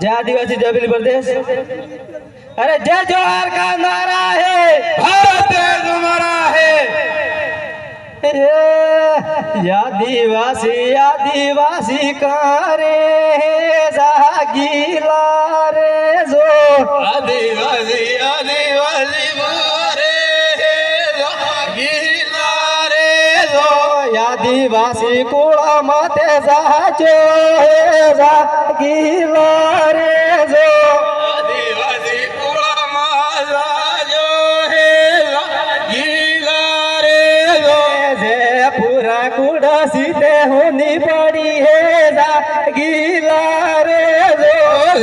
जय आदिवासी जय बिल प्रदेश। अरे जय जोहार का नारा है, भारत देश हमारा है। आदिवासी आदिवासी कारे जागीला रे जो आदिवासी आदिवासी मारे जागीला रे जो आदिवासी कुळा माते जाचो जागीला रे जो आदिवासी कुळा माझा जो हे जागीला रे जो जे पूरा कुड़ा सीते होनी पड़ी है जागीला रे जो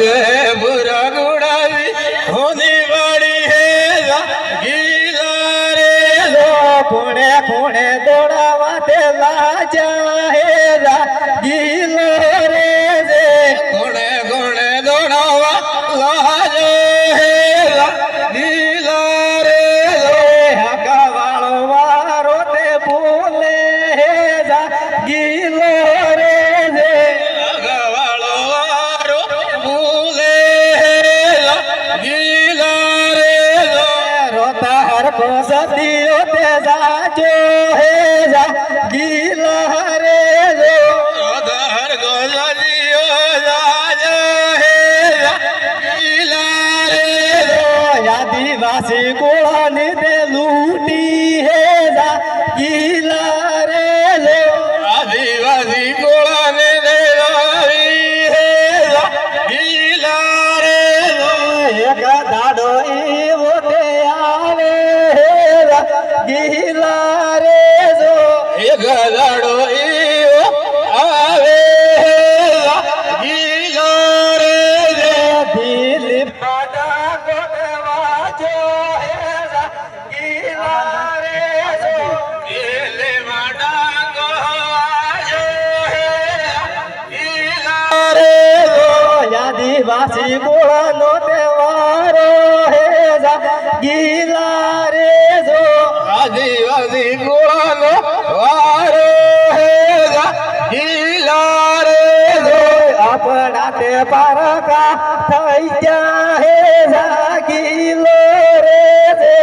ये बुरा गुड़ावी होनी बड़ी है जागीला रे जो पुणे पुणे दौड़ावाते लाजा है जागीला रे जे गुणे गुणे दौड़ावा लाजो है जागीला रे जो हकावाळो वारो ते बोले है जागीला रे जे गवालो वारो भूले जागीला रे जो रोता हर को सदियो ते जाजो है जागीला रे जो उधर गोलियो जाजो है जागीला रे जो आदिवासी कोळाने ते लूटी है जागीला रे जो आदिवासी कोळाने देवावी है जागीला रे जो एक दाडो एवो ते आवे है जागीला रे जो एक लड़ो इयो आवे जागीला रे जो दिल पाटा गोटवाजो है जागीला रे जो दिल माडा गोवाजो है जागीला रे जो आदिवासी कोळानो तेवारो है जागीला रे जो आदिवासी कोळानो वारो है जागीला रे जो अपना ते पारका थैया है जागीलो रे जे